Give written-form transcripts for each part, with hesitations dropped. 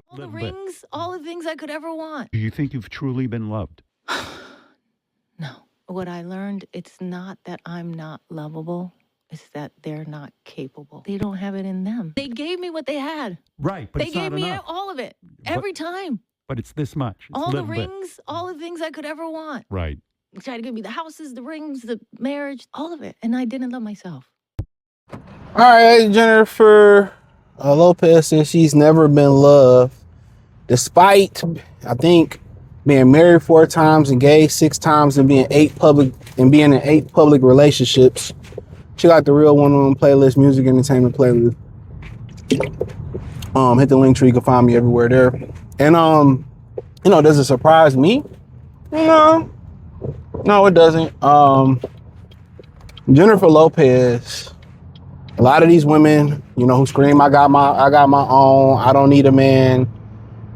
All the rings, all the things I could ever want. Do you think you've truly been loved? No. What I learned, it's not that I'm not lovable. It's that they're not capable. They don't have it in them. They gave me what they had. Right, but They it's not gave me enough. all of it. Every time. But it's this much. It's All a the little bit. rings, all the things I could ever want. Right. They tried to give me the houses, the rings, the marriage, all of it. And I didn't love myself. All right, Jennifer Lopez says she's never been loved, despite, I think, being married 4 times, engaged 6 times, and being in 8 public relationships. She got the real one-on-one playlist, music entertainment playlist. Hit the link tree, you can find me everywhere there. And does it surprise me? No, it doesn't. Jennifer Lopez. A lot of these women, who scream, I got my own, I don't need a man,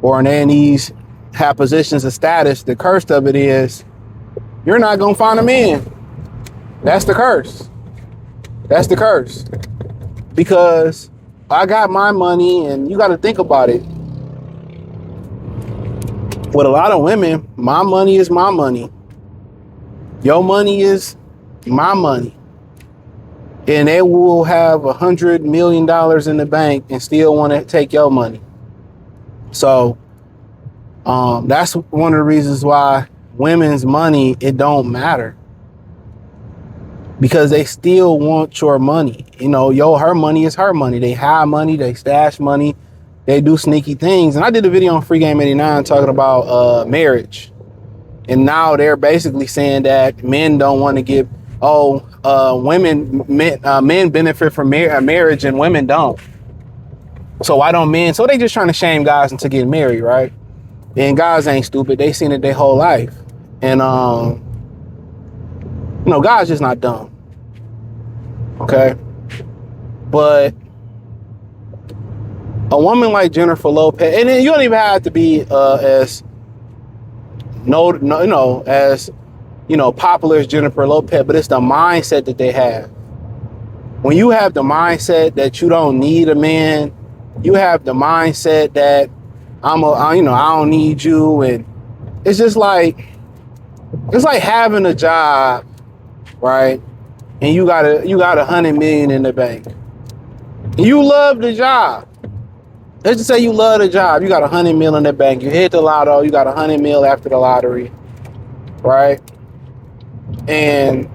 or in these have positions of status, the curse of it is, you're not gonna find a man. That's the curse. That's the curse. Because I got my money, and you gotta think about it. With a lot of women, my money is my money. Your money is my money. And they will have $100 million in the bank and still want to take your money. So that's one of the reasons why women's money, it don't matter. Because they still want your money. Her money is her money. They hide money, they stash money, they do sneaky things. And I did a video on Free Game 89 talking about marriage. And now they're basically saying that men don't want to give, men benefit from marriage and women don't. So why don't men? So they just trying to shame guys into getting married, right? And guys ain't stupid. They seen it their whole life. And, guys just not dumb. Okay. But a woman like Jennifer Lopez, and then you don't even have to be as popular as Jennifer Lopez, but it's the mindset that they have. When you have the mindset that you don't need a man, you have the mindset that I don't need you, and it's just like, it's like having a job, right? And you got $100 million in the bank. And you love the job. Let's just say you love the job. You got $100 million in the bank. You hit the lotto. You got $100 million after the lottery, right? And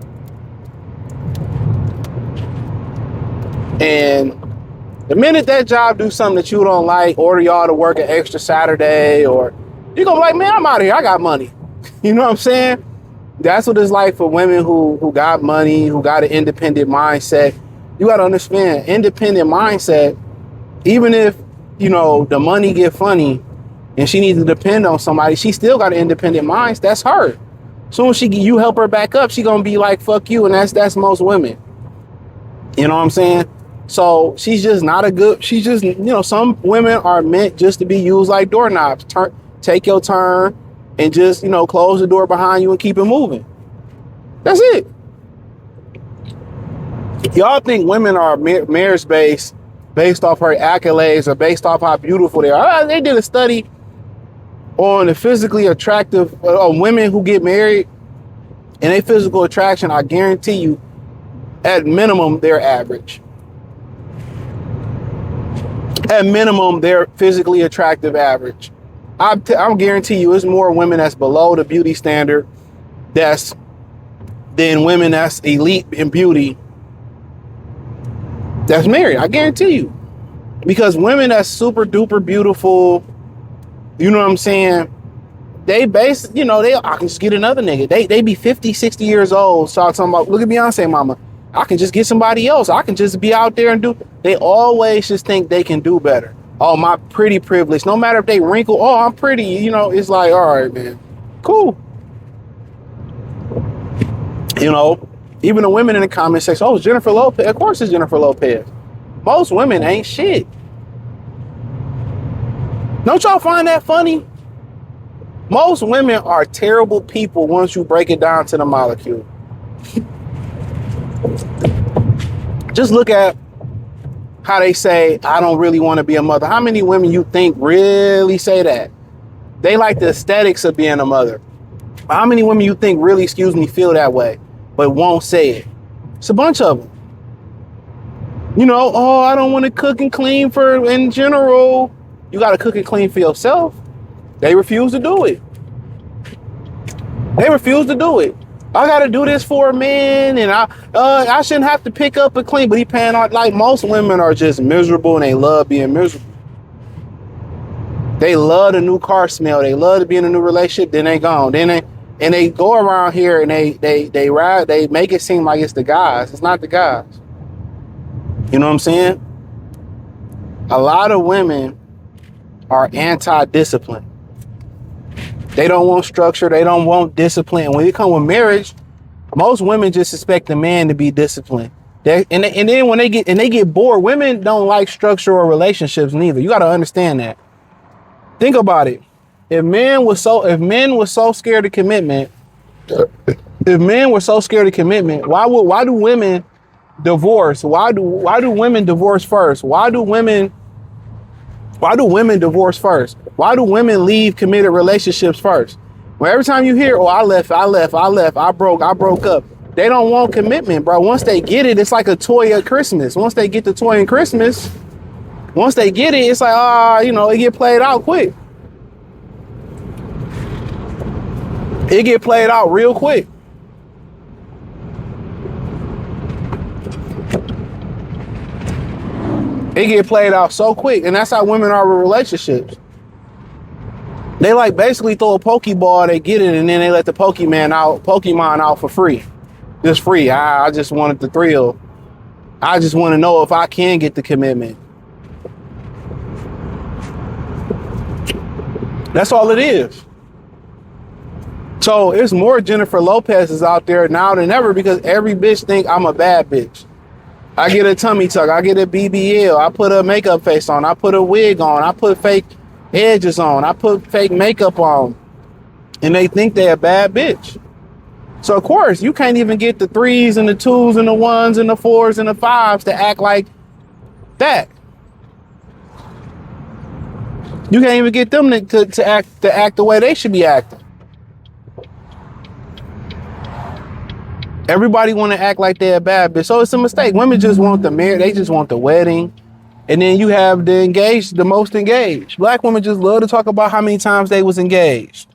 the minute that job do something that you don't like, order y'all to work an extra Saturday, or you're gonna be like, man, I'm out of here. I got money. You know what I'm saying? That's what it's like for women who got money, who got an independent mindset. You got to understand, independent mindset, even if, the money get funny and she needs to depend on somebody, she still got an independent mind. That's her. Soon as you help her back up, she going to be like, fuck you. And that's most women. You know what I'm saying? So she's just not she's just, some women are meant just to be used like doorknobs. Take your turn and just, close the door behind you and keep it moving. That's it. Y'all think women are marriage based off her accolades or based off how beautiful they are. They did a study on the physically attractive women who get married and their physical attraction. I guarantee you, at minimum, they're average. At minimum, they're physically attractive average. I'm guarantee you, it's more women that's below the beauty standard than women that's elite in beauty that's married. I guarantee you. Because women that's super duper beautiful, you know what I'm saying? They I can just get another nigga. They be 50, 60 years old. So I'm talking about, look at Beyonce mama. I can just get somebody else. I can just be out there and do. They always just think they can do better. Oh, my pretty privilege. No matter if they wrinkle, oh, I'm pretty. It's like, all right, man. Cool. Even the women in the comment section, oh, it's Jennifer Lopez. Of course it's Jennifer Lopez. Most women ain't shit. Don't y'all find that funny? Most women are terrible people once you break it down to the molecule. Just look at how they say, I don't really want to be a mother. How many women you think really say that? They like the aesthetics of being a mother. How many women you think really, feel that way, but won't say it? It's a bunch of them. You know, oh, I don't want to cook and clean for in general. You got to cook and clean for yourself. They refuse to do it. They refuse to do it. I got to do this for a man, and I shouldn't have to pick up and clean. But he paying out. Like, most women are just miserable, and they love being miserable. They love the new car smell. They love to be in a new relationship. Then they gone. And they go around here and they make it seem like it's the guys. It's not the guys. You know what I'm saying? A lot of women are anti-discipline. They don't want structure. They don't want discipline. And when it comes with marriage, most women just expect the man to be disciplined. And then when they get bored, women don't like structure or relationships neither. You got to understand that. Think about it. If men were so scared of commitment, why do women divorce? Why do women divorce first? Why do women divorce first? Why do women leave committed relationships first? Well, every time you hear, oh, I left, I broke up. They don't want commitment, bro. Once they get it, it's like a toy at Christmas. Once they get the toy in Christmas, once they get it, it's like, it get played out quick. It get played out real quick. It get played out so quick. And that's how women are with relationships. They like basically throw a Pokeball, they get it, and then they let the Pokemon out for free. Just free. I just wanted the thrill. I just want to know if I can get the commitment. That's all it is. So it's more Jennifer Lopez's out there now than ever because every bitch think I'm a bad bitch. I get a tummy tuck. I get a BBL. I put a makeup face on. I put a wig on. I put fake edges on. I put fake makeup on. And they think they're a bad bitch. So, of course, you can't even get the 3s and the 2s and the 1s and the 4s and the 5s to act like that. You can't even get them to act the way they should be acting. Everybody want to act like they're a bad bitch. So it's a mistake. Women just want the marriage. They just want the wedding. And then you have the most engaged. Black women just love to talk about how many times they was engaged.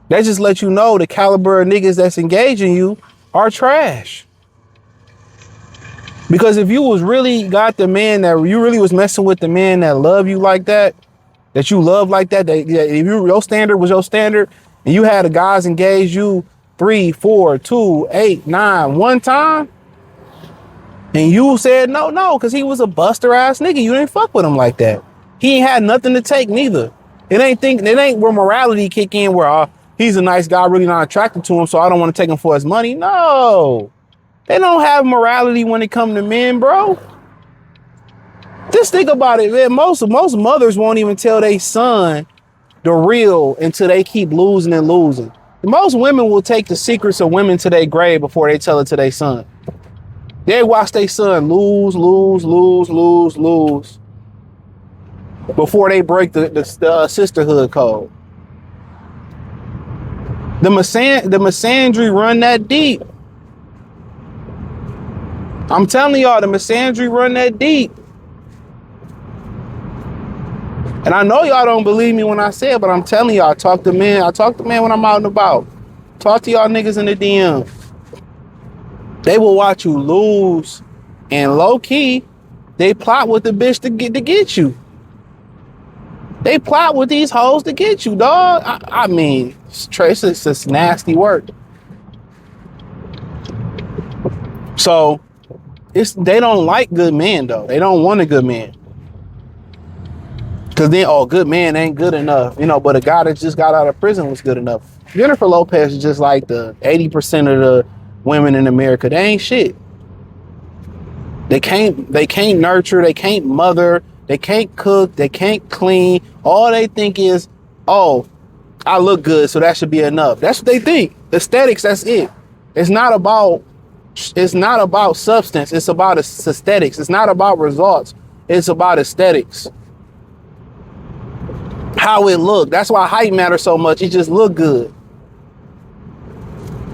They just let you know the caliber of niggas that's engaging you are trash. Because if you was really got the man that you really was messing with the man that love you like that you love like that, if your standard was your standard and you had the guys engage you 3, 4, 2, 8, 9, one time, and you said no, because he was a buster ass nigga. You didn't fuck with him like that. He ain't had nothing to take neither. It ain't where morality kick in where he's a nice guy, really not attracted to him, so I don't want to take him for his money. No. They don't have morality when it comes to men, bro. Just think about it, man. Most mothers won't even tell their son the real until they keep losing and losing. Most women will take the secrets of women to their grave before they tell it to their son. They watch their son lose before they break the sisterhood code. The misandry run that deep. I'm telling y'all, the misandry run that deep. And I know y'all don't believe me when I say it, but I'm telling y'all, I talk to men when I'm out and about. Talk to y'all niggas in the DM. They will watch you lose, and low key, they plot with the bitch to get you. They plot with these hoes to get you, dog. I mean, it's just nasty work. So they don't like good men though. They don't want a good man. Cause then, good man ain't good enough, but a guy that just got out of prison was good enough. Jennifer Lopez is just like the 80% of the women in America. They ain't shit. They can't nurture, they can't mother, they can't cook, they can't clean. All they think is, I look good, so that should be enough. That's what they think. Aesthetics, that's it. It's not about It's not about substance. It's about aesthetics. It's not about results. It's about aesthetics. How it look. That's why height matters so much. It just look good.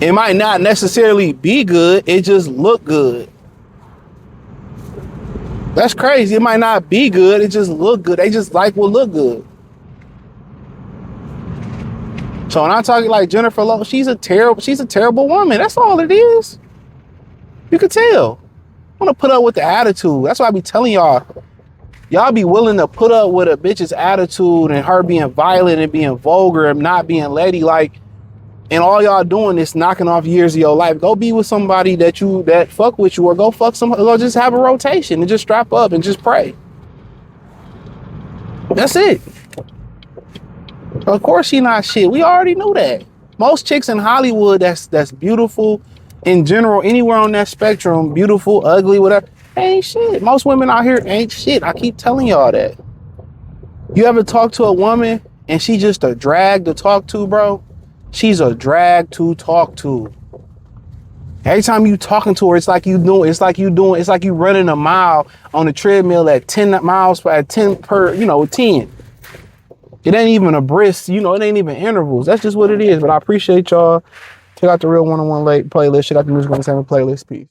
It might not necessarily be good. It just look good. That's crazy. It might not be good. It just look good. They just like what look good. So when I'm talking like Jennifer Lopez, she's a terrible woman. That's all it is. You can tell. I want to put up with the attitude. That's why I be telling y'all. Y'all be willing to put up with a bitch's attitude and her being violent and being vulgar and not being ladylike. And all y'all doing is knocking off years of your life. Go be with somebody that fuck with you, or go fuck somebody, or just have a rotation and just strap up and just pray. That's it. Of course she not shit. We already knew that. Most chicks in Hollywood that's beautiful in general, anywhere on that spectrum, beautiful, ugly, whatever, ain't shit. Most women out here ain't shit. I keep telling y'all that. You ever talk to a woman and she just a drag to talk to, bro? She's a drag to talk to. Every time you talking to her, it's like you running a mile on the treadmill at 10 miles at 10 per, 10. It ain't even a brisk, it ain't even intervals. That's just what it is. But I appreciate y'all. Check out the Real 101 Late playlist. Check out the Music on the Same playlist. Peace.